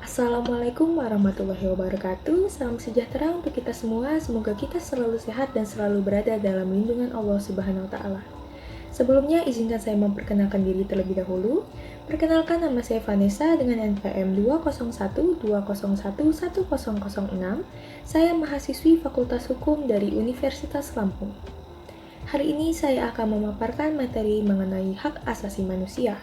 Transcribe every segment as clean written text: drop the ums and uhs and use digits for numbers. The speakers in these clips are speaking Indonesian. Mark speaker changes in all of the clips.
Speaker 1: Assalamualaikum warahmatullahi wabarakatuh. Salam sejahtera untuk kita semua. Semoga kita selalu sehat dan selalu berada dalam lindungan Allah Subhanahu wa taala. Sebelumnya izinkan saya memperkenalkan diri terlebih dahulu. Perkenalkan, nama saya Vanessa dengan NPM 20120110006. Saya mahasiswi Fakultas Hukum dari Universitas Lampung. Hari ini saya akan memaparkan materi mengenai hak asasi manusia.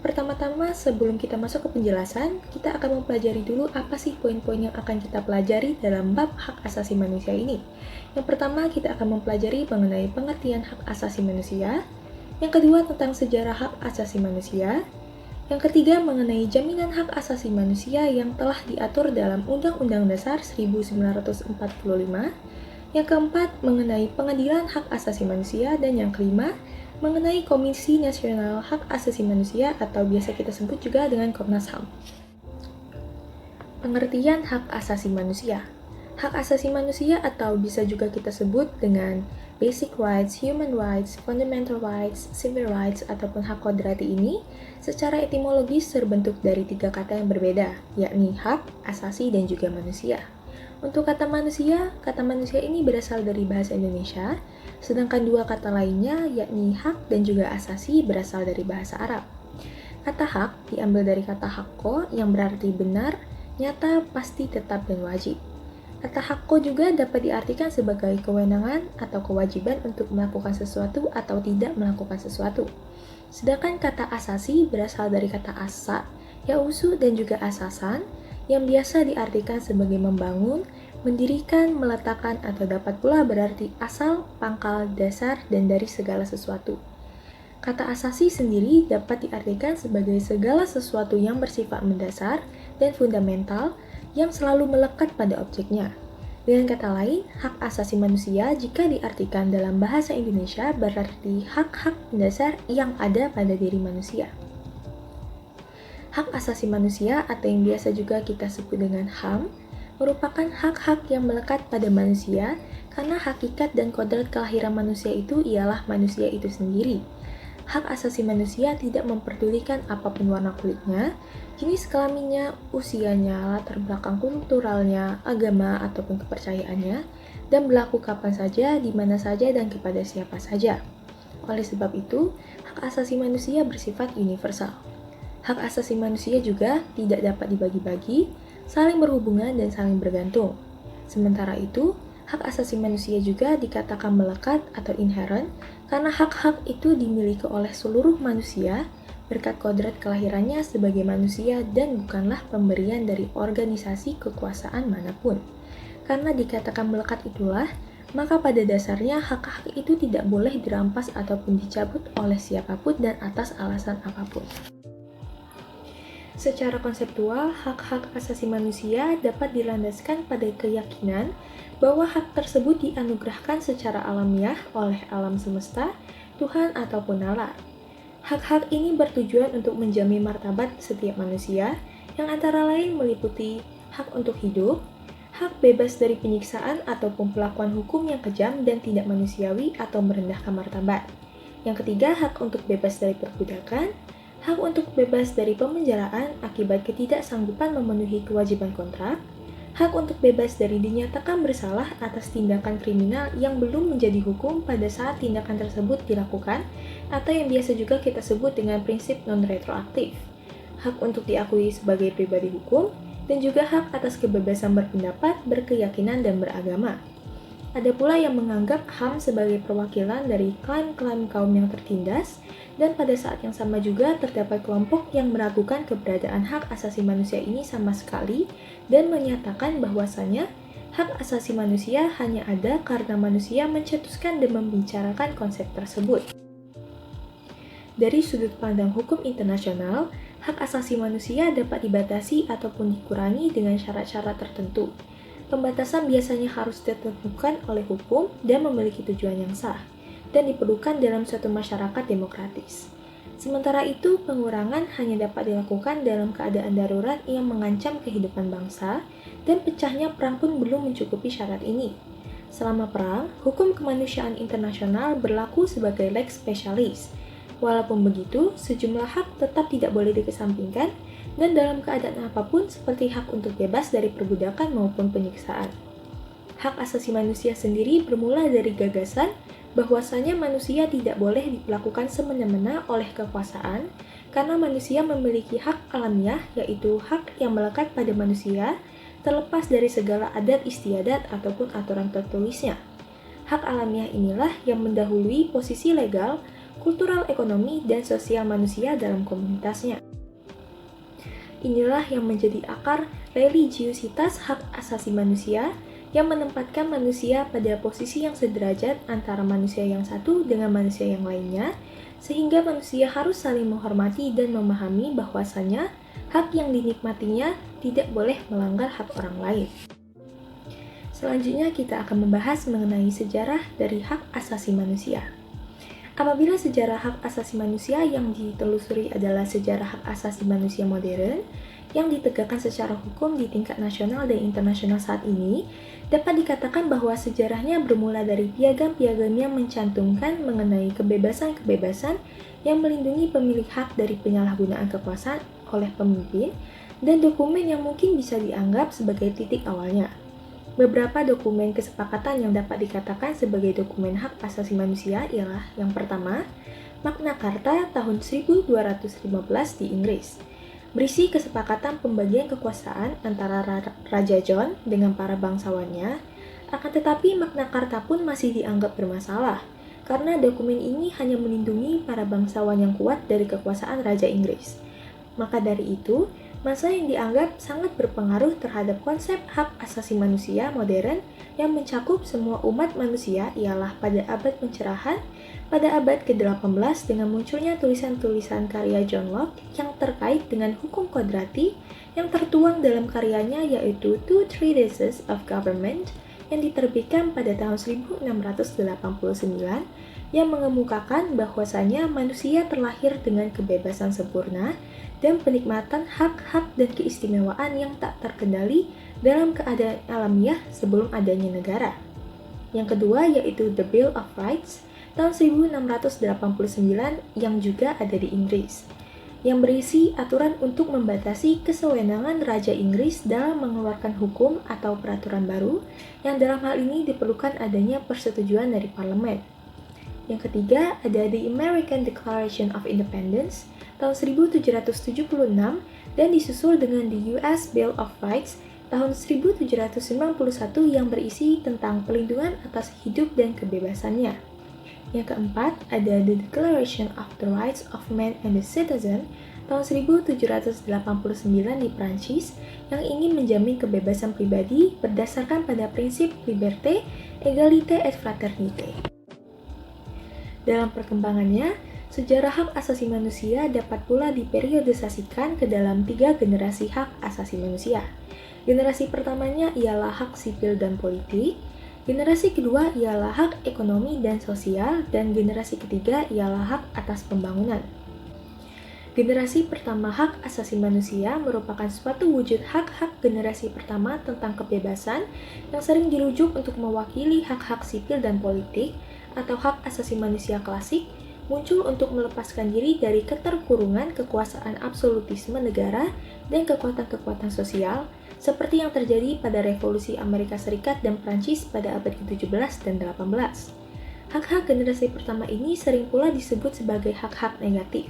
Speaker 1: Pertama-tama, sebelum kita masuk ke penjelasan, kita akan mempelajari dulu apa sih poin-poin yang akan kita pelajari dalam bab hak asasi manusia ini. Yang pertama, kita akan mempelajari mengenai pengertian hak asasi manusia. Yang kedua, tentang sejarah hak asasi manusia. Yang ketiga, mengenai jaminan hak asasi manusia yang telah diatur dalam Undang-Undang Dasar 1945. Yang keempat, mengenai pengadilan hak asasi manusia. Dan yang kelima, mengenai Komisi Nasional Hak Asasi Manusia atau biasa kita sebut juga dengan Komnas HAM. Pengertian hak asasi manusia. Hak asasi manusia atau bisa juga kita sebut dengan basic rights, human rights, fundamental rights, civil rights, ataupun hak kodrati ini secara etimologis terbentuk dari 3 kata yang berbeda, yakni hak, asasi, dan juga manusia. Untuk kata manusia ini berasal dari bahasa Indonesia, sedangkan 2 kata lainnya, yakni hak dan juga asasi, berasal dari bahasa Arab. Kata hak diambil dari kata hakko yang berarti benar, nyata, pasti, tetap, dan wajib. Kata hakko juga dapat diartikan sebagai kewenangan atau kewajiban untuk melakukan sesuatu atau tidak melakukan sesuatu. Sedangkan kata asasi berasal dari kata asa, yausu, dan juga asasan, yang biasa diartikan sebagai membangun, mendirikan, meletakkan, atau dapat pula berarti asal, pangkal, dasar, dan dari segala sesuatu. Kata asasi sendiri dapat diartikan sebagai segala sesuatu yang bersifat mendasar dan fundamental yang selalu melekat pada objeknya. Dengan kata lain, hak asasi manusia jika diartikan dalam bahasa Indonesia berarti hak-hak mendasar yang ada pada diri manusia. Hak asasi manusia atau yang biasa juga kita sebut dengan HAM merupakan hak-hak yang melekat pada manusia karena hakikat dan kodrat kelahiran manusia itu ialah manusia itu sendiri. Hak asasi manusia tidak memperdulikan apapun warna kulitnya, jenis kelaminnya, usianya, latar belakang kulturalnya, agama ataupun kepercayaannya, dan berlaku kapan saja, di mana saja, dan kepada siapa saja. Oleh sebab itu, hak asasi manusia bersifat universal. Hak asasi manusia juga tidak dapat dibagi-bagi, saling berhubungan dan saling bergantung. Sementara itu, hak asasi manusia juga dikatakan melekat atau inherent karena hak-hak itu dimiliki oleh seluruh manusia berkat kodrat kelahirannya sebagai manusia dan bukanlah pemberian dari organisasi kekuasaan manapun. Karena dikatakan melekat itulah, maka pada dasarnya hak-hak itu tidak boleh dirampas ataupun dicabut oleh siapapun dan atas alasan apapun. Secara konseptual, hak-hak asasi manusia dapat dilandaskan pada keyakinan bahwa hak tersebut dianugerahkan secara alamiah oleh alam semesta, Tuhan ataupun nalar. Hak-hak ini bertujuan untuk menjamin martabat setiap manusia, yang antara lain meliputi hak untuk hidup, hak bebas dari penyiksaan ataupun pelakuan hukum yang kejam dan tidak manusiawi atau merendahkan martabat. Yang ketiga, hak untuk bebas dari perbudakan, hak untuk bebas dari pemenjaraan akibat ketidaksanggupan memenuhi kewajiban kontrak, hak untuk bebas dari dinyatakan bersalah atas tindakan kriminal yang belum menjadi hukum pada saat tindakan tersebut dilakukan, atau yang biasa juga kita sebut dengan prinsip non-retroaktif, hak untuk diakui sebagai pribadi hukum, dan juga hak atas kebebasan berpendapat, berkeyakinan, dan beragama. Ada pula yang menganggap HAM sebagai perwakilan dari klaim-klaim kaum yang tertindas, dan pada saat yang sama juga terdapat kelompok yang meragukan keberadaan hak asasi manusia ini sama sekali dan menyatakan bahwasannya hak asasi manusia hanya ada karena manusia mencetuskan dan membicarakan konsep tersebut. Dari sudut pandang hukum internasional, hak asasi manusia dapat dibatasi ataupun dikurangi dengan syarat-syarat tertentu. Pembatasan biasanya harus ditentukan oleh hukum dan memiliki tujuan yang sah, dan diperlukan dalam suatu masyarakat demokratis. Sementara itu, pengurangan hanya dapat dilakukan dalam keadaan darurat yang mengancam kehidupan bangsa, dan pecahnya perang pun belum mencukupi syarat ini. Selama perang, hukum kemanusiaan internasional berlaku sebagai lex specialis. Walaupun begitu, sejumlah hak tetap tidak boleh dikesampingkan, dan dalam keadaan apapun seperti hak untuk bebas dari perbudakan maupun penyiksaan. Hak asasi manusia sendiri bermula dari gagasan bahwasanya manusia tidak boleh diperlakukan semena-mena oleh kekuasaan karena manusia memiliki hak alamiah, yaitu hak yang melekat pada manusia terlepas dari segala adat istiadat ataupun aturan tertulisnya. Hak alamiah inilah yang mendahului posisi legal, kultural, ekonomi, dan sosial manusia dalam komunitasnya. Inilah yang menjadi akar religiusitas hak asasi manusia yang menempatkan manusia pada posisi yang sederajat antara manusia yang satu dengan manusia yang lainnya, sehingga manusia harus saling menghormati dan memahami bahwasanya hak yang dinikmatinya tidak boleh melanggar hak orang lain. Selanjutnya kita akan membahas mengenai sejarah dari hak asasi manusia. Apabila sejarah hak asasi manusia yang ditelusuri adalah sejarah hak asasi manusia modern, yang ditegakkan secara hukum di tingkat nasional dan internasional saat ini, dapat dikatakan bahwa sejarahnya bermula dari piagam-piagam yang mencantumkan mengenai kebebasan-kebebasan yang melindungi pemilik hak dari penyalahgunaan kekuasaan oleh pemimpin, dan dokumen yang mungkin bisa dianggap sebagai titik awalnya. Beberapa dokumen kesepakatan yang dapat dikatakan sebagai dokumen hak asasi manusia ialah yang pertama, Magna Carta tahun 1215 di Inggris. Berisi kesepakatan pembagian kekuasaan antara Raja John dengan para bangsawannya, akan tetapi Magna Carta pun masih dianggap bermasalah, karena dokumen ini hanya melindungi para bangsawan yang kuat dari kekuasaan Raja Inggris. Maka dari itu, masa yang dianggap sangat berpengaruh terhadap konsep hak asasi manusia modern yang mencakup semua umat manusia ialah pada abad pencerahan, pada abad ke-18 dengan munculnya tulisan-tulisan karya John Locke yang terkait dengan hukum kodrati yang tertuang dalam karyanya yaitu Two Treatises of Government yang diterbitkan pada tahun 1689 yang mengemukakan bahwasanya manusia terlahir dengan kebebasan sempurna dan penikmatan hak-hak dan keistimewaan yang tak terkendali dalam keadaan alamiah sebelum adanya negara. Yang kedua yaitu The Bill of Rights tahun 1689 yang juga ada di Inggris, yang berisi aturan untuk membatasi kesewenangan Raja Inggris dalam mengeluarkan hukum atau peraturan baru yang dalam hal ini diperlukan adanya persetujuan dari parlemen. Yang ketiga ada The American Declaration of Independence tahun 1776 dan disusul dengan The US Bill of Rights tahun 1791 yang berisi tentang pelindungan atas hidup dan kebebasannya. Yang keempat, ada The Declaration of the Rights of Man and the Citizen tahun 1789 di Prancis yang ingin menjamin kebebasan pribadi berdasarkan pada prinsip liberté, égalité et fraternité. Dalam perkembangannya, sejarah hak asasi manusia dapat pula diperiodisasikan ke dalam 3 generasi hak asasi manusia. Generasi pertamanya ialah hak sipil dan politik, generasi kedua ialah hak ekonomi dan sosial, dan generasi ketiga ialah hak atas pembangunan. Generasi pertama hak asasi manusia merupakan suatu wujud hak-hak generasi pertama tentang kebebasan yang sering dirujuk untuk mewakili hak-hak sipil dan politik atau hak asasi manusia klasik, muncul untuk melepaskan diri dari keterkurungan kekuasaan absolutisme negara dan kekuatan-kekuatan sosial, seperti yang terjadi pada Revolusi Amerika Serikat dan Prancis pada abad ke-17 dan 18. Hak-hak generasi pertama ini sering pula disebut sebagai hak-hak negatif.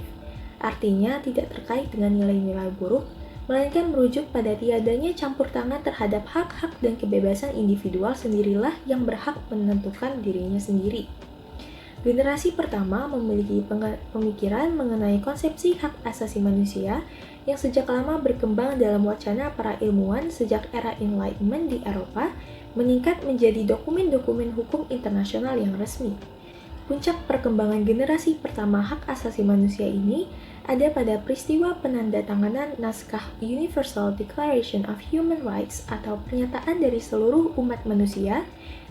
Speaker 1: Artinya tidak terkait dengan nilai-nilai buruk, melainkan merujuk pada tiadanya campur tangan terhadap hak-hak dan kebebasan individual sendirilah yang berhak menentukan dirinya sendiri. Generasi pertama memiliki pemikiran mengenai konsepsi hak asasi manusia yang sejak lama berkembang dalam wacana para ilmuwan sejak era Enlightenment di Eropa meningkat menjadi dokumen-dokumen hukum internasional yang resmi. Puncak perkembangan generasi pertama hak asasi manusia ini ada pada peristiwa penandatanganan naskah Universal Declaration of Human Rights atau pernyataan dari seluruh umat manusia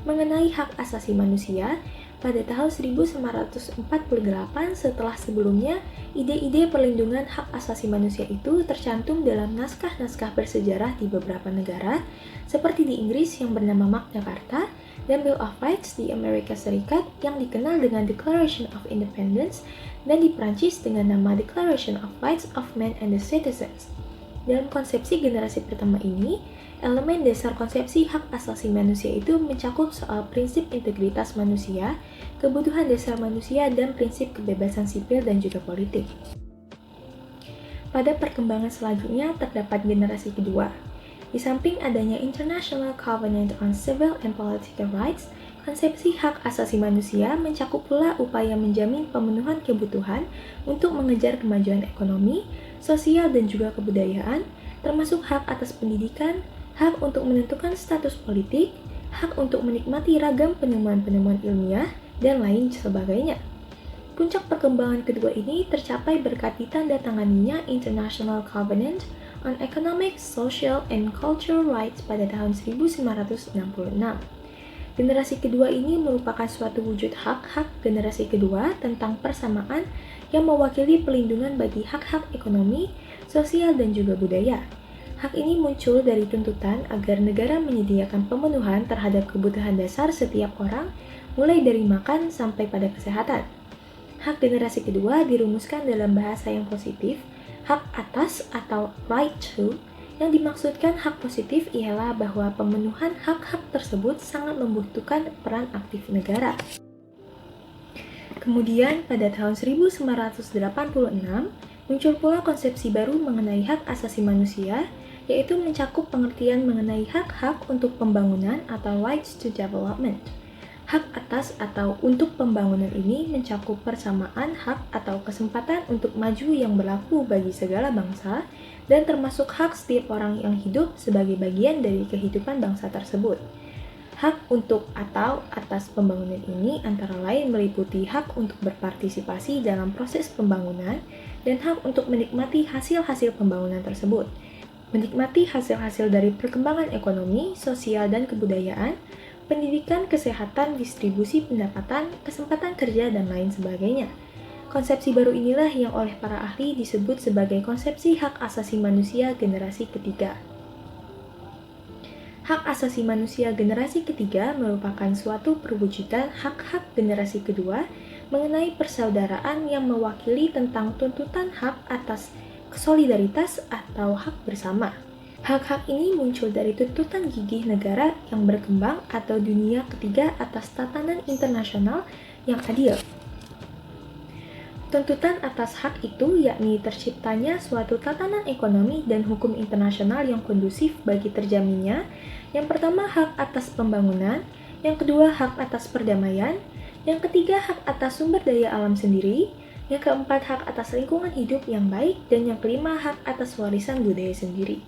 Speaker 1: mengenai hak asasi manusia pada tahun 1948 setelah sebelumnya ide-ide perlindungan hak asasi manusia itu tercantum dalam naskah-naskah bersejarah di beberapa negara seperti di Inggris yang bernama Magna Carta dan Bill of Rights di Amerika Serikat yang dikenal dengan Declaration of Independence dan di Prancis dengan nama Declaration of Rights of Man and the Citizens. Dalam konsepsi generasi pertama ini, elemen dasar konsepsi hak asasi manusia itu mencakup soal prinsip integritas manusia, kebutuhan dasar manusia, dan prinsip kebebasan sipil dan juga politik. Pada perkembangan selanjutnya terdapat generasi kedua. Di samping adanya International Covenant on Civil and Political Rights, konsepsi hak asasi manusia mencakup pula upaya menjamin pemenuhan kebutuhan untuk mengejar kemajuan ekonomi, sosial, dan juga kebudayaan, termasuk hak atas pendidikan, hak untuk menentukan status politik, hak untuk menikmati ragam penemuan-penemuan ilmiah, dan lain sebagainya. Puncak perkembangan kedua ini tercapai berkat ditandatanganinya International Covenant on Economic, Social, and Cultural Rights pada tahun 1966. Generasi kedua ini merupakan suatu wujud hak-hak generasi kedua tentang persamaan yang mewakili pelindungan bagi hak-hak ekonomi, sosial, dan juga budaya. Hak ini muncul dari tuntutan agar negara menyediakan pemenuhan terhadap kebutuhan dasar setiap orang, mulai dari makan sampai pada kesehatan. Hak generasi kedua dirumuskan dalam bahasa yang positif, hak atas atau right to, yang dimaksudkan hak positif ialah bahwa pemenuhan hak-hak tersebut sangat membutuhkan peran aktif negara. Kemudian pada tahun 1986, muncul pula konsepsi baru mengenai hak asasi manusia, yaitu mencakup pengertian mengenai hak-hak untuk pembangunan atau rights to development. Hak atas atau untuk pembangunan ini mencakup persamaan hak atau kesempatan untuk maju yang berlaku bagi segala bangsa dan termasuk hak setiap orang yang hidup sebagai bagian dari kehidupan bangsa tersebut. Hak untuk atau atas pembangunan ini antara lain meliputi hak untuk berpartisipasi dalam proses pembangunan dan hak untuk menikmati hasil-hasil pembangunan tersebut, menikmati hasil-hasil dari perkembangan ekonomi, sosial, dan kebudayaan, pendidikan, kesehatan, distribusi pendapatan, kesempatan kerja, dan lain sebagainya. Konsepsi baru inilah yang oleh para ahli disebut sebagai konsepsi hak asasi manusia generasi ketiga. Hak asasi manusia generasi ketiga merupakan suatu perwujudan hak-hak generasi kedua mengenai persaudaraan yang mewakili tentang tuntutan hak atas solidaritas atau hak bersama. Hak-hak ini muncul dari tuntutan gigih negara yang berkembang atau dunia ketiga atas tatanan internasional yang adil. Tuntutan atas hak itu yakni terciptanya suatu tatanan ekonomi dan hukum internasional yang kondusif bagi terjaminnya. Yang pertama hak atas pembangunan, yang kedua hak atas perdamaian, yang ketiga hak atas sumber daya alam sendiri, yang keempat hak atas lingkungan hidup yang baik, dan yang kelima hak atas warisan budaya sendiri.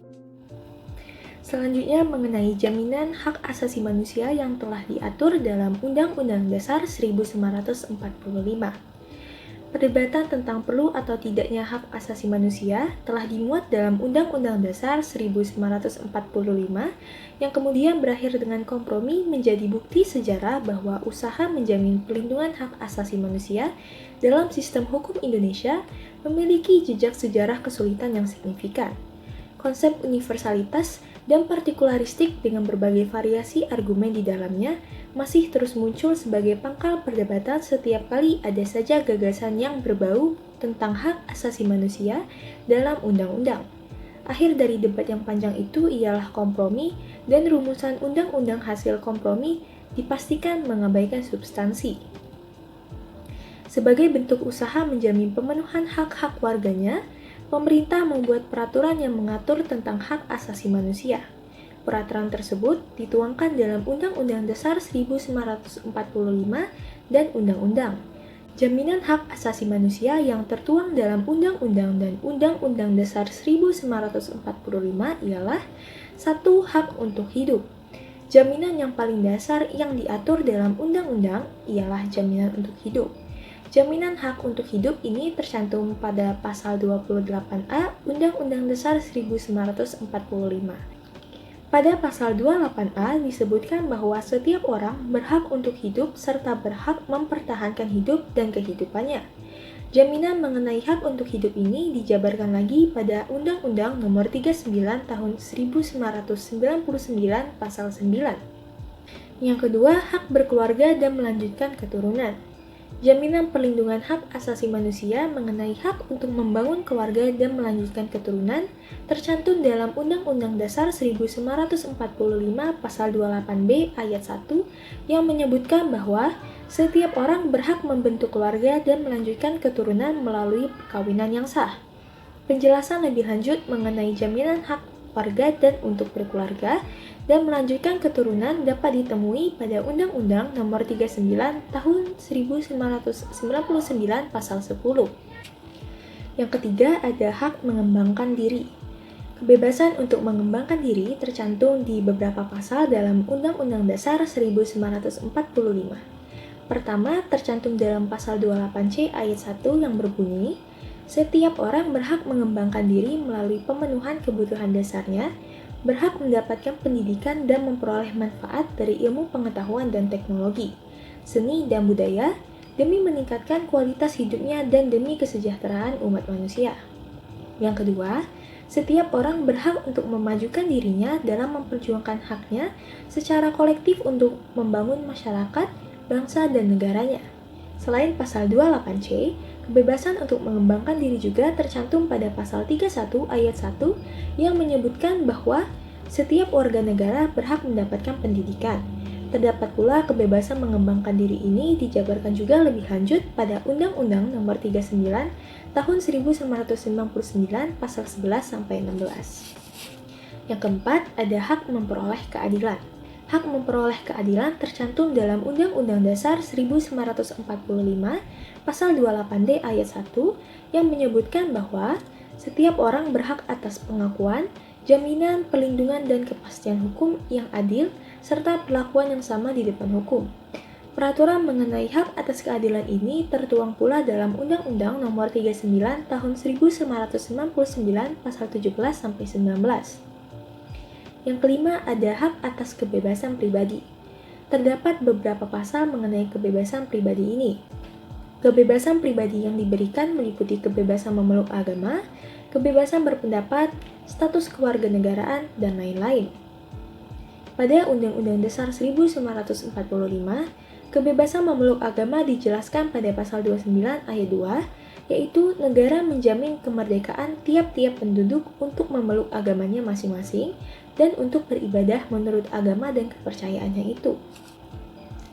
Speaker 1: Selanjutnya mengenai jaminan hak asasi manusia yang telah diatur dalam Undang-Undang Dasar 1945. Perdebatan tentang perlu atau tidaknya hak asasi manusia telah dimuat dalam Undang-Undang Dasar 1945 yang kemudian berakhir dengan kompromi menjadi bukti sejarah bahwa usaha menjamin pelindungan hak asasi manusia dalam sistem hukum Indonesia memiliki jejak sejarah kesulitan yang signifikan. Konsep universalitas dan partikularistik dengan berbagai variasi argumen di dalamnya masih terus muncul sebagai pangkal perdebatan setiap kali ada saja gagasan yang berbau tentang hak asasi manusia dalam undang-undang. Akhir dari debat yang panjang itu ialah kompromi, dan rumusan undang-undang hasil kompromi dipastikan mengabaikan substansi. Sebagai bentuk usaha menjamin pemenuhan hak-hak warganya, pemerintah membuat peraturan yang mengatur tentang hak asasi manusia. Peraturan tersebut dituangkan dalam Undang-Undang Dasar 1945 dan Undang-Undang. Jaminan hak asasi manusia yang tertuang dalam Undang-Undang dan Undang-Undang Dasar 1945 ialah 1. Hak untuk hidup. Jaminan yang paling dasar yang diatur dalam undang-undang ialah jaminan untuk hidup. Jaminan hak untuk hidup ini tercantum pada pasal 28A Undang-Undang Dasar 1945. Pada pasal 28A disebutkan bahwa setiap orang berhak untuk hidup serta berhak mempertahankan hidup dan kehidupannya. Jaminan mengenai hak untuk hidup ini dijabarkan lagi pada Undang-Undang Nomor 39 Tahun 1999 Pasal 9. Yang kedua, hak berkeluarga dan melanjutkan keturunan. Jaminan perlindungan hak asasi manusia mengenai hak untuk membangun keluarga dan melanjutkan keturunan tercantum dalam Undang-Undang Dasar 1945 Pasal 28B Ayat 1 yang menyebutkan bahwa setiap orang berhak membentuk keluarga dan melanjutkan keturunan melalui perkawinan yang sah. Penjelasan lebih lanjut mengenai jaminan hak warga dan untuk berkeluarga dan melanjutkan keturunan dapat ditemui pada Undang-Undang Nomor 39 Tahun 1999 Pasal 10. Yang ketiga ada hak mengembangkan diri. Kebebasan untuk mengembangkan diri tercantum di beberapa pasal dalam Undang-Undang Dasar 1945. Pertama, tercantum dalam Pasal 28C Ayat 1 yang berbunyi, setiap orang berhak mengembangkan diri melalui pemenuhan kebutuhan dasarnya, berhak mendapatkan pendidikan dan memperoleh manfaat dari ilmu pengetahuan dan teknologi, seni dan budaya, demi meningkatkan kualitas hidupnya dan demi kesejahteraan umat manusia. Yang kedua, setiap orang berhak untuk memajukan dirinya dalam memperjuangkan haknya secara kolektif untuk membangun masyarakat, bangsa, dan negaranya. Selain Pasal 28C, kebebasan untuk mengembangkan diri juga tercantum pada Pasal 31 Ayat 1 yang menyebutkan bahwa setiap warga negara berhak mendapatkan pendidikan. Terdapat pula kebebasan mengembangkan diri ini dijabarkan juga lebih lanjut pada Undang-Undang Nomor 39 Tahun 1999 Pasal 11-16. Yang keempat, ada hak memperoleh keadilan. Hak memperoleh keadilan tercantum dalam Undang-Undang Dasar 1945 Pasal 28D Ayat 1 yang menyebutkan bahwa setiap orang berhak atas pengakuan, jaminan, perlindungan, dan kepastian hukum yang adil serta perlakuan yang sama di depan hukum. Peraturan mengenai hak atas keadilan ini tertuang pula dalam Undang-Undang Nomor 39 Tahun 1999 Pasal 17-19. Yang kelima, ada hak atas kebebasan pribadi. Terdapat beberapa pasal mengenai kebebasan pribadi ini. Kebebasan pribadi yang diberikan meliputi kebebasan memeluk agama, kebebasan berpendapat, status kewarganegaraan, dan lain-lain. Pada Undang-Undang Dasar 1945, kebebasan memeluk agama dijelaskan pada Pasal 29 Ayat 2, yaitu negara menjamin kemerdekaan tiap-tiap penduduk untuk memeluk agamanya masing-masing dan untuk beribadah menurut agama dan kepercayaannya itu.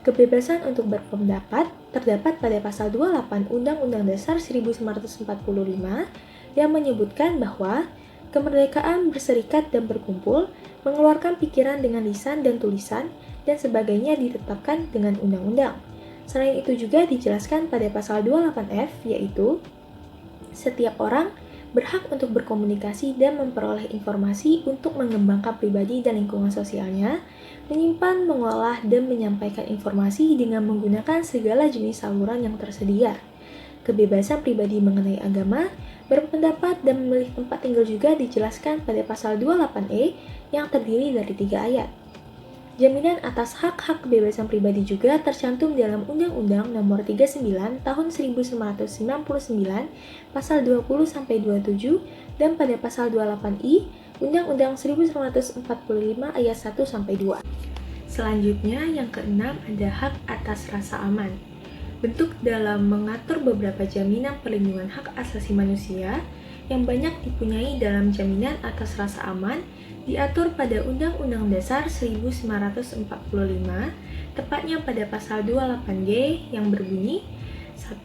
Speaker 1: Kebebasan untuk berpendapat terdapat pada Pasal 28 Undang-Undang Dasar 1945 yang menyebutkan bahwa kemerdekaan berserikat dan berkumpul, mengeluarkan pikiran dengan lisan dan tulisan, dan sebagainya ditetapkan dengan undang-undang. Selain itu juga dijelaskan pada Pasal 28F, yaitu setiap orang berhak untuk berkomunikasi dan memperoleh informasi untuk mengembangkan pribadi dan lingkungan sosialnya, menyimpan, mengolah, dan menyampaikan informasi dengan menggunakan segala jenis saluran yang tersedia. Kebebasan pribadi mengenai agama, berpendapat, dan memilih tempat tinggal juga dijelaskan pada Pasal 28E yang terdiri dari 3 ayat. Jaminan atas hak-hak kebebasan pribadi juga tercantum dalam Undang-Undang Nomor 39 Tahun 1999 Pasal 20-27 dan pada Pasal 28I Undang-Undang 1945 Ayat 1-2. Selanjutnya yang keenam ada hak atas rasa aman. Bentuk dalam mengatur beberapa jaminan perlindungan hak asasi manusia yang banyak dipunyai dalam jaminan atas rasa aman diatur pada Undang-Undang Dasar 1945, tepatnya pada Pasal 28G yang berbunyi, 1.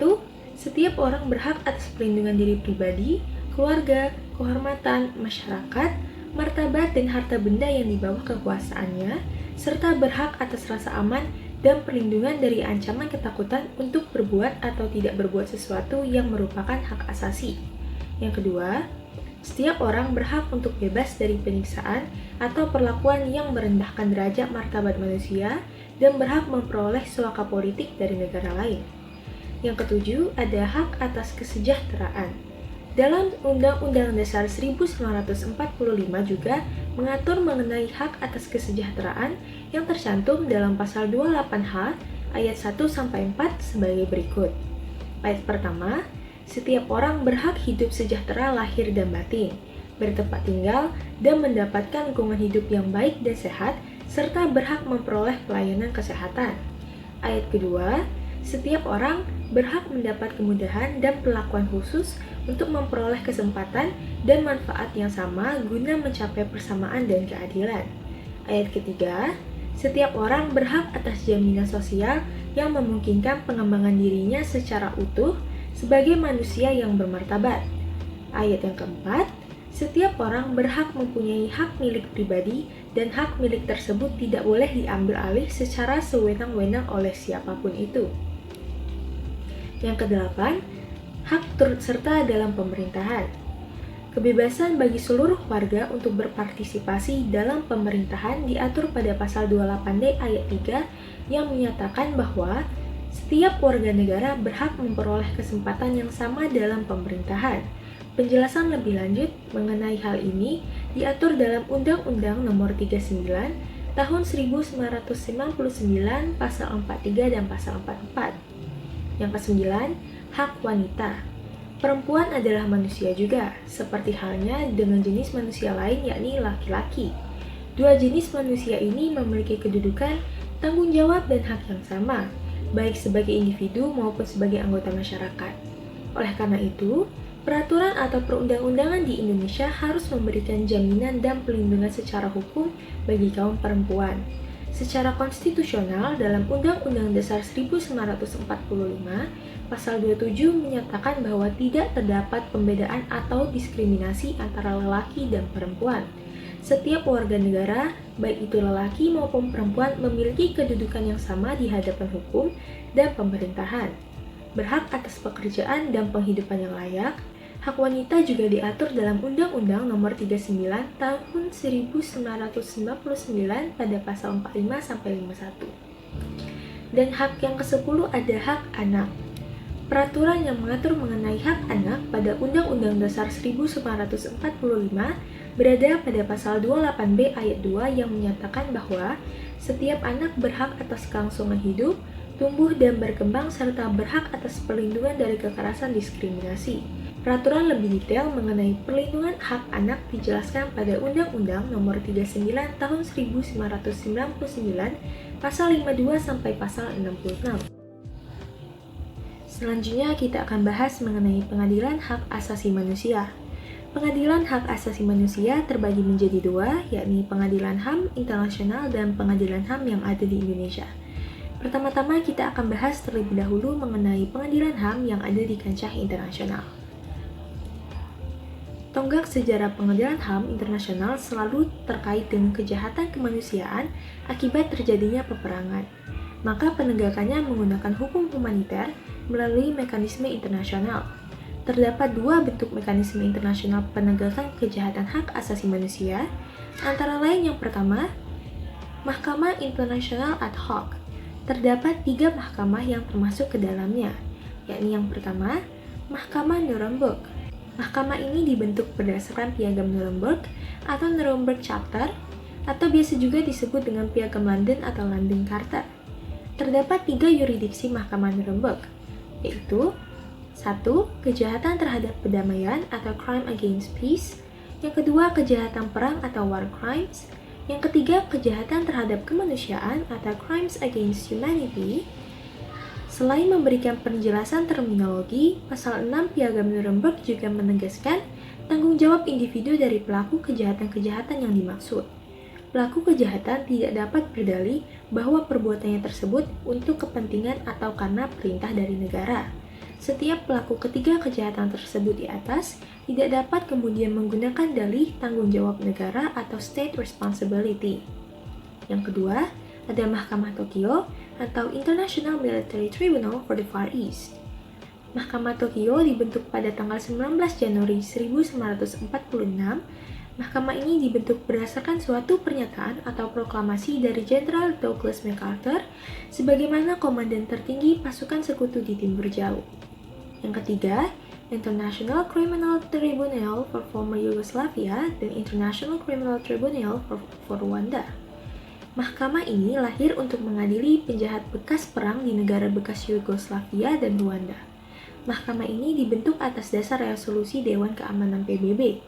Speaker 1: Setiap orang berhak atas perlindungan diri pribadi, keluarga, kehormatan, masyarakat, martabat dan harta benda yang di bawah kekuasaannya, serta berhak atas rasa aman dan perlindungan dari ancaman ketakutan untuk berbuat atau tidak berbuat sesuatu yang merupakan hak asasi. Yang kedua, setiap orang berhak untuk bebas dari penyiksaan atau perlakuan yang merendahkan derajat martabat manusia dan berhak memperoleh suaka politik dari negara lain. Yang ketujuh, ada hak atas kesejahteraan. Dalam Undang-Undang Dasar 1945 juga mengatur mengenai hak atas kesejahteraan yang tercantum dalam Pasal 28H ayat 1-4 sebagai berikut. Ayat pertama, setiap orang berhak hidup sejahtera lahir dan batin, bertempat tinggal, dan mendapatkan lingkungan hidup yang baik dan sehat, serta berhak memperoleh pelayanan kesehatan. Ayat kedua, Setiap orang berhak mendapat kemudahan dan perlakuan khusus untuk memperoleh kesempatan dan manfaat yang sama guna mencapai persamaan dan keadilan. Ayat ketiga, setiap orang berhak atas jaminan sosial yang memungkinkan pengembangan dirinya secara utuh sebagai manusia yang bermartabat. Ayat yang keempat, setiap orang berhak mempunyai hak milik pribadi dan hak milik tersebut tidak boleh diambil alih secara sewenang-wenang oleh siapapun itu. Yang kedelapan, hak turut serta dalam pemerintahan. Kebebasan bagi seluruh warga untuk berpartisipasi dalam pemerintahan diatur pada pasal 28D ayat 3 yang menyatakan bahwa setiap warga negara berhak memperoleh kesempatan yang sama dalam pemerintahan. Penjelasan lebih lanjut mengenai hal ini diatur dalam Undang-Undang Nomor 39 Tahun 1999 Pasal 43 dan Pasal 44. Yang kesembilan, hak wanita. Perempuan adalah manusia juga, seperti halnya dengan jenis manusia lain yakni laki-laki. Dua jenis manusia ini memiliki kedudukan, tanggung jawab, dan hak yang sama, baik sebagai individu maupun sebagai anggota masyarakat. Oleh karena itu, peraturan atau perundang-undangan di Indonesia harus memberikan jaminan dan perlindungan secara hukum bagi kaum perempuan. Secara konstitusional, dalam Undang-Undang Dasar 1945, Pasal 27 menyatakan bahwa tidak terdapat pembedaan atau diskriminasi antara lelaki dan perempuan. Setiap warga negara, baik itu lelaki maupun perempuan, memiliki kedudukan yang sama di hadapan hukum dan pemerintahan. Berhak atas pekerjaan dan penghidupan yang layak. Hak wanita juga diatur dalam Undang-Undang Nomor 39 Tahun 1999 pada pasal 45-51. Dan hak yang ke-10 ada hak anak. Peraturan yang mengatur mengenai hak anak pada Undang-Undang Dasar 1945 berada pada pasal 28B ayat 2 yang menyatakan bahwa setiap anak berhak atas kelangsungan hidup, tumbuh dan berkembang serta berhak atas perlindungan dari kekerasan diskriminasi. Peraturan lebih detail mengenai perlindungan hak anak dijelaskan pada Undang-Undang Nomor 39 Tahun 1999 Pasal 52 sampai Pasal 66. Selanjutnya kita akan bahas mengenai Pengadilan Hak Asasi Manusia. Pengadilan Hak Asasi Manusia terbagi menjadi dua, yakni Pengadilan HAM Internasional dan Pengadilan HAM yang ada di Indonesia. Pertama-tama kita akan bahas terlebih dahulu mengenai Pengadilan HAM yang ada di kancah internasional. Tonggak sejarah Pengadilan HAM Internasional selalu terkait dengan kejahatan kemanusiaan akibat terjadinya peperangan. Maka penegakannya menggunakan hukum humaniter melalui mekanisme internasional. Terdapat dua bentuk mekanisme internasional penegakan kejahatan hak asasi manusia, antara lain yang pertama, Mahkamah Internasional Ad Hoc. Terdapat tiga mahkamah yang termasuk ke dalamnya, yakni yang pertama, Mahkamah Nuremberg. Mahkamah ini dibentuk berdasarkan Piagam Nuremberg atau Nuremberg Charter, atau biasa juga disebut dengan Piagam London atau London Charter. Terdapat tiga yurisdiksi Mahkamah Nuremberg, yaitu 1. Kejahatan terhadap perdamaian atau crime against peace. Yang kedua, kejahatan perang atau war crimes. Yang ketiga, kejahatan terhadap kemanusiaan atau crimes against humanity. Selain memberikan penjelasan terminologi, pasal 6 Piagam Nuremberg juga menegaskan tanggung jawab individu dari pelaku kejahatan-kejahatan yang dimaksud. Pelaku kejahatan tidak dapat berdalih bahwa perbuatannya tersebut untuk kepentingan atau karena perintah dari negara. Setiap pelaku ketiga kejahatan tersebut di atas tidak dapat kemudian menggunakan dalih tanggung jawab negara atau state responsibility. Yang kedua, ada Mahkamah Tokyo atau International Military Tribunal for the Far East. Mahkamah Tokyo dibentuk pada tanggal 19 Januari 1946. Mahkamah ini dibentuk berdasarkan suatu pernyataan atau proklamasi dari Jenderal Douglas MacArthur sebagaimana komandan tertinggi pasukan sekutu di Timur Jauh. Yang ketiga, International Criminal Tribunal for Former Yugoslavia dan International Criminal Tribunal for Rwanda. Mahkamah ini lahir untuk mengadili penjahat bekas perang di negara bekas Yugoslavia dan Rwanda. Mahkamah ini dibentuk atas dasar resolusi Dewan Keamanan PBB.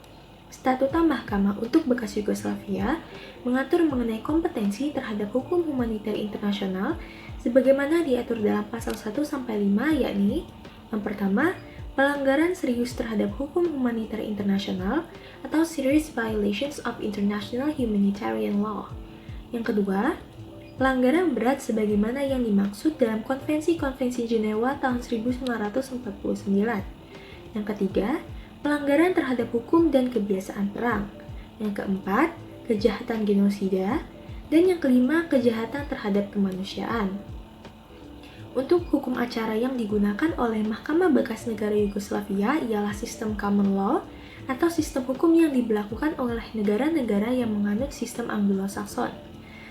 Speaker 1: Statuta Mahkamah untuk bekas Yugoslavia mengatur mengenai kompetensi terhadap hukum humaniter internasional sebagaimana diatur dalam pasal 1-5, yakni yang pertama, pelanggaran serius terhadap hukum humaniter internasional atau serious violations of international humanitarian law. Yang kedua, pelanggaran berat sebagaimana yang dimaksud dalam Konvensi-Konvensi Jenewa tahun 1949. Yang ketiga, pelanggaran terhadap hukum dan kebiasaan perang. Yang keempat, kejahatan genosida. Dan yang kelima, kejahatan terhadap kemanusiaan. Untuk hukum acara yang digunakan oleh Mahkamah Bekas Negara Yugoslavia ialah sistem common law atau sistem hukum yang diberlakukan oleh negara-negara yang menganut sistem Anglo-Saxon.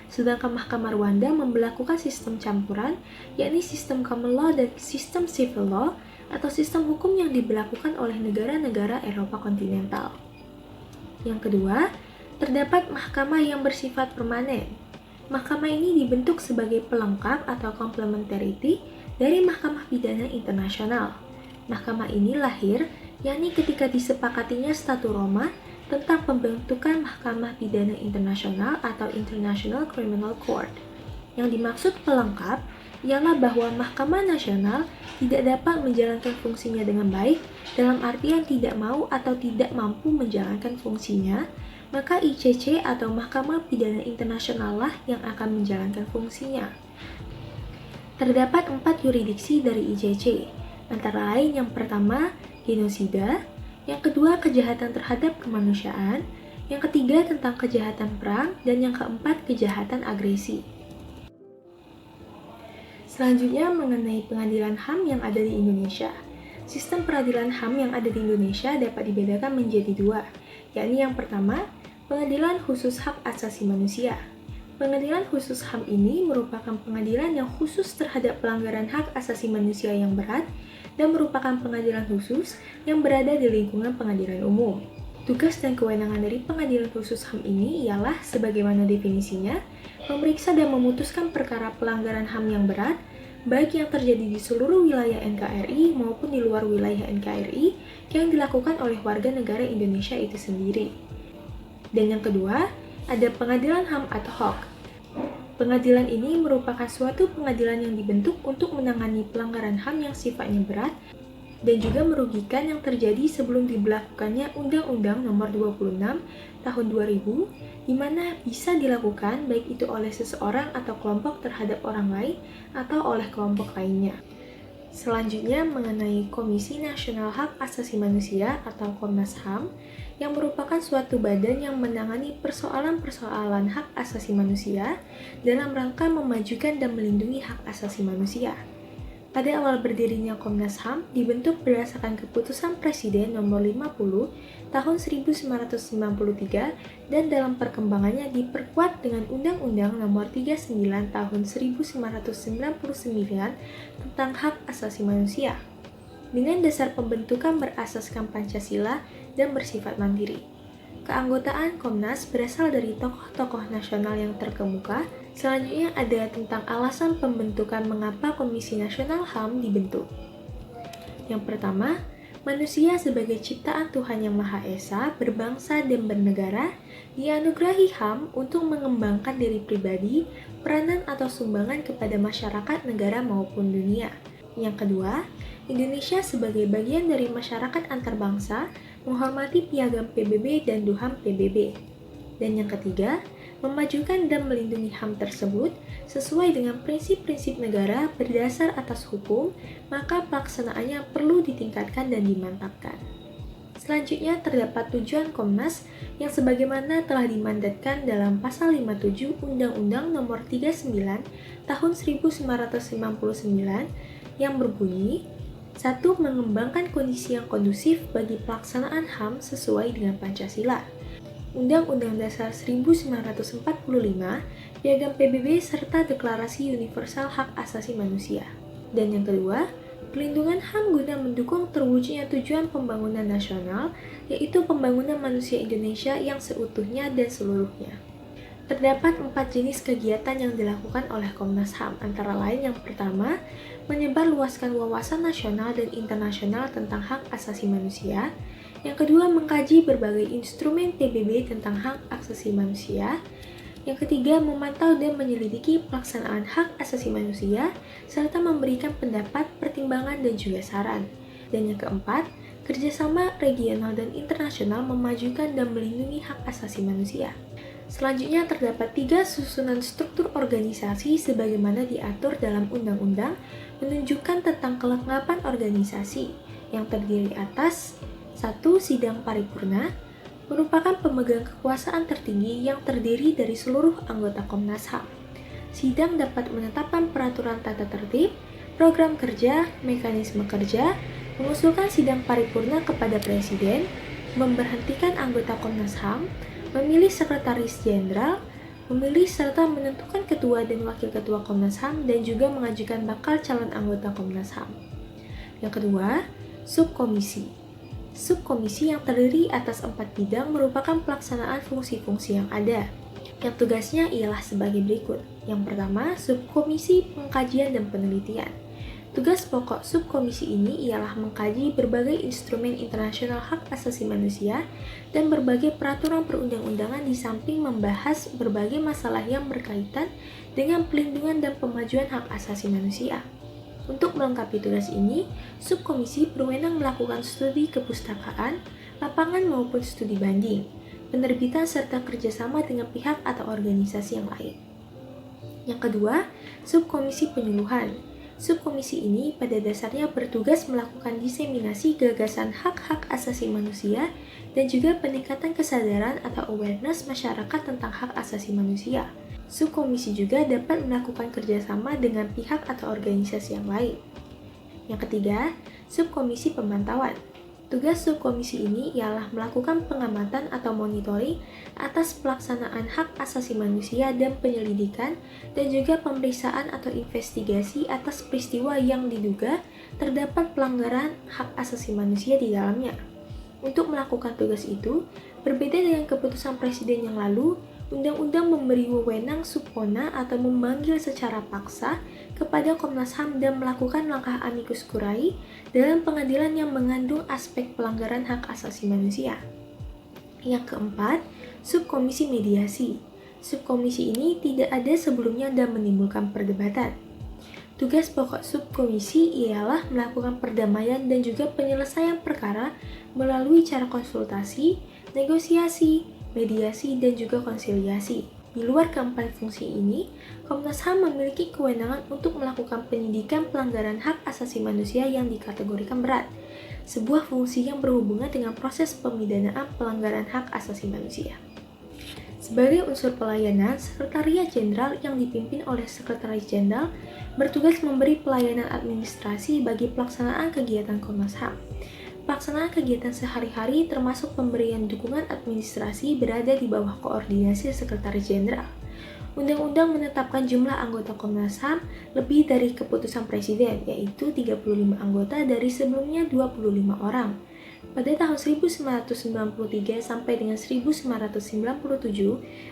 Speaker 1: Sedangkan Mahkamah Rwanda memberlakukan sistem campuran, yakni sistem common law dan sistem civil law atau sistem hukum yang diberlakukan oleh negara-negara Eropa kontinental. Yang kedua, terdapat mahkamah yang bersifat permanen. Mahkamah ini dibentuk sebagai pelengkap atau complementarity dari Mahkamah Pidana Internasional. Mahkamah ini lahir, yakni ketika disepakatinya Statu Roma tentang pembentukan Mahkamah Pidana Internasional atau International Criminal Court. Yang dimaksud pelengkap ialah bahwa Mahkamah Nasional tidak dapat menjalankan fungsinya dengan baik dalam artian tidak mau atau tidak mampu menjalankan fungsinya, maka ICC atau Mahkamah Pidana Internasional lah yang akan menjalankan fungsinya. Terdapat 4 yurisdiksi dari ICC, antara lain yang pertama, genosida, yang kedua, kejahatan terhadap kemanusiaan, yang ketiga, tentang kejahatan perang, dan yang keempat, kejahatan agresi. Selanjutnya, mengenai pengadilan HAM yang ada di Indonesia. Sistem peradilan HAM yang ada di Indonesia dapat dibedakan menjadi 2, yakni yang pertama, Pengadilan Khusus Hak Asasi Manusia. Pengadilan Khusus HAM ini merupakan pengadilan yang khusus terhadap pelanggaran hak asasi manusia yang berat dan merupakan pengadilan khusus yang berada di lingkungan pengadilan umum. Tugas dan kewenangan dari Pengadilan Khusus HAM ini ialah, sebagaimana definisinya, memeriksa dan memutuskan perkara pelanggaran HAM yang berat, baik yang terjadi di seluruh wilayah NKRI maupun di luar wilayah NKRI yang dilakukan oleh warga negara Indonesia itu sendiri. Dan yang kedua, ada Pengadilan HAM ad hoc. Pengadilan ini merupakan suatu pengadilan yang dibentuk untuk menangani pelanggaran HAM yang sifatnya berat dan juga merugikan yang terjadi sebelum diberlakukannya Undang-Undang Nomor 26 Tahun 2000, di mana bisa dilakukan baik itu oleh seseorang atau kelompok terhadap orang lain atau oleh kelompok lainnya. Selanjutnya mengenai Komisi Nasional Hak Asasi Manusia atau Komnas HAM, yang merupakan suatu badan yang menangani persoalan-persoalan hak asasi manusia dalam rangka memajukan dan melindungi hak asasi manusia. Pada awal berdirinya Komnas HAM dibentuk berdasarkan keputusan Presiden nomor 50 tahun 1993 dan dalam perkembangannya diperkuat dengan Undang-Undang nomor 39 tahun 1999 tentang hak asasi manusia. Dengan dasar pembentukan berasaskan Pancasila dan bersifat mandiri. Keanggotaan Komnas berasal dari tokoh-tokoh nasional yang terkemuka. Selanjutnya ada tentang alasan pembentukan mengapa Komisi Nasional HAM dibentuk. Yang pertama, manusia sebagai ciptaan Tuhan Yang Maha Esa, berbangsa dan bernegara, dianugerahi HAM untuk mengembangkan diri pribadi, peranan atau sumbangan kepada masyarakat, negara maupun dunia. Yang kedua, Indonesia sebagai bagian dari masyarakat antarbangsa menghormati Piagam PBB dan Duham PBB. Dan yang ketiga, memajukan dan melindungi HAM tersebut sesuai dengan prinsip-prinsip negara berdasar atas hukum, maka pelaksanaannya perlu ditingkatkan dan dimantapkan. Selanjutnya terdapat tujuan Komnas yang sebagaimana telah dimandatkan dalam Pasal 57 Undang-Undang Nomor 39 Tahun 1959 yang berbunyi, 1. Mengembangkan kondisi yang kondusif bagi pelaksanaan HAM sesuai dengan Pancasila, Undang-Undang Dasar 1945, Piagam PBB, serta Deklarasi Universal Hak Asasi Manusia. Dan yang kedua, pelindungan HAM guna mendukung terwujudnya tujuan pembangunan nasional, yaitu pembangunan manusia Indonesia yang seutuhnya dan seluruhnya. Terdapat 4 jenis kegiatan yang dilakukan oleh Komnas HAM, antara lain yang pertama, menyebarluaskan wawasan nasional dan internasional tentang hak asasi manusia. Yang kedua, mengkaji berbagai instrumen PBB tentang hak asasi manusia. Yang ketiga, memantau dan menyelidiki pelaksanaan hak asasi manusia, serta memberikan pendapat, pertimbangan, dan juga saran. Dan yang keempat, kerjasama regional dan internasional memajukan dan melindungi hak asasi manusia. Selanjutnya terdapat 3 susunan struktur organisasi sebagaimana diatur dalam undang-undang menunjukkan tentang kelengkapan organisasi yang terdiri atas 1. Sidang paripurna merupakan pemegang kekuasaan tertinggi yang terdiri dari seluruh anggota Komnas HAM. Sidang dapat menetapkan peraturan tata tertib, program kerja, mekanisme kerja, mengusulkan sidang paripurna kepada Presiden, memberhentikan anggota Komnas HAM, memilih sekretaris jenderal, memilih serta menentukan ketua dan wakil ketua Komnas HAM, dan juga mengajukan bakal calon anggota Komnas HAM. Yang kedua, subkomisi. Subkomisi yang terdiri atas 4 bidang merupakan pelaksanaan fungsi-fungsi yang ada, yang tugasnya ialah sebagai berikut. Yang pertama, subkomisi pengkajian dan penelitian. Tugas pokok subkomisi ini ialah mengkaji berbagai instrumen internasional hak asasi manusia dan berbagai peraturan perundang-undangan di samping membahas berbagai masalah yang berkaitan dengan pelindungan dan pemajuan hak asasi manusia. Untuk melengkapi tugas ini, subkomisi berwenang melakukan studi kepustakaan, lapangan maupun studi banding, penerbitan serta kerjasama dengan pihak atau organisasi yang lain. Yang kedua, subkomisi penyuluhan. Subkomisi ini pada dasarnya bertugas melakukan diseminasi gagasan hak-hak asasi manusia dan juga peningkatan kesadaran atau awareness masyarakat tentang hak asasi manusia. Subkomisi juga dapat melakukan kerjasama dengan pihak atau organisasi yang lain. Yang ketiga, subkomisi pemantauan. Tugas subkomisi ini ialah melakukan pengamatan atau monitoring atas pelaksanaan hak asasi manusia dan penyelidikan dan juga pemeriksaan atau investigasi atas peristiwa yang diduga terdapat pelanggaran hak asasi manusia di dalamnya. Untuk melakukan tugas itu, berbeda dengan keputusan Presiden yang lalu, Undang-Undang memberi wewenang subpona atau memanggil secara paksa kepada Komnas HAM dan melakukan langkah amicus curiae dalam pengadilan yang mengandung aspek pelanggaran hak asasi manusia. Yang keempat, subkomisi mediasi. Subkomisi ini tidak ada sebelumnya dan menimbulkan perdebatan. Tugas pokok subkomisi ialah melakukan perdamaian dan juga penyelesaian perkara melalui cara konsultasi, negosiasi, mediasi, dan juga konsiliasi. Di luar keempat fungsi ini, Komnas HAM memiliki kewenangan untuk melakukan penyidikan pelanggaran hak asasi manusia yang dikategorikan berat, sebuah fungsi yang berhubungan dengan proses pemidanaan pelanggaran hak asasi manusia. Sebagai unsur pelayanan, Sekretariat Jenderal yang dipimpin oleh Sekretaris Jenderal bertugas memberi pelayanan administrasi bagi pelaksanaan kegiatan Komnas HAM. Pelaksanaan kegiatan sehari-hari termasuk pemberian dukungan administrasi berada di bawah koordinasi Sekretaris Jenderal. Undang-undang menetapkan jumlah anggota Komnas HAM lebih dari keputusan Presiden, yaitu 35 anggota dari sebelumnya 25 orang. Pada tahun 1993 sampai dengan 1997,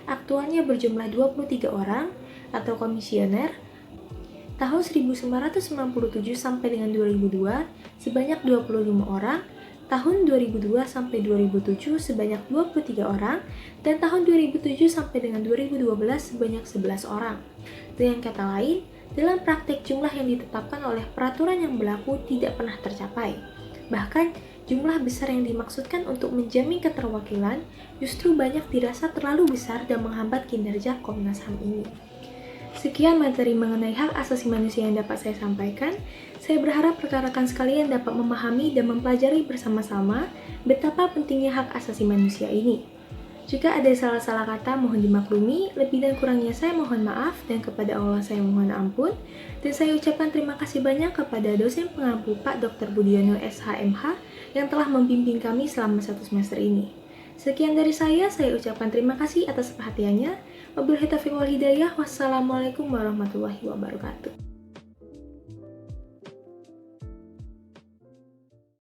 Speaker 1: aktualnya berjumlah 23 orang atau komisioner. Tahun 1997 sampai dengan 2002 sebanyak 25 orang, tahun 2002 sampai 2007 sebanyak 23 orang, dan tahun 2007 sampai dengan 2012 sebanyak 11 orang. Dengan kata lain, dalam praktek jumlah yang ditetapkan oleh peraturan yang berlaku tidak pernah tercapai. Bahkan, jumlah besar yang dimaksudkan untuk menjamin keterwakilan justru banyak dirasa terlalu besar dan menghambat kinerja Komnas HAM ini. Sekian materi mengenai hak asasi manusia yang dapat saya sampaikan. Saya berharap rekan-rekan sekalian dapat memahami dan mempelajari bersama-sama betapa pentingnya hak asasi manusia ini. Jika ada salah-salah kata, mohon dimaklumi. Lebih dan kurangnya saya mohon maaf, dan kepada Allah saya mohon ampun. Dan saya ucapkan terima kasih banyak kepada dosen pengampu Pak Dr. Budiono SHMH yang telah membimbing kami selama 1 semester ini. Sekian dari saya ucapkan terima kasih atas perhatiannya. Wabillahi taufiq wal hidayah. Wassalamualaikum warahmatullahi wabarakatuh.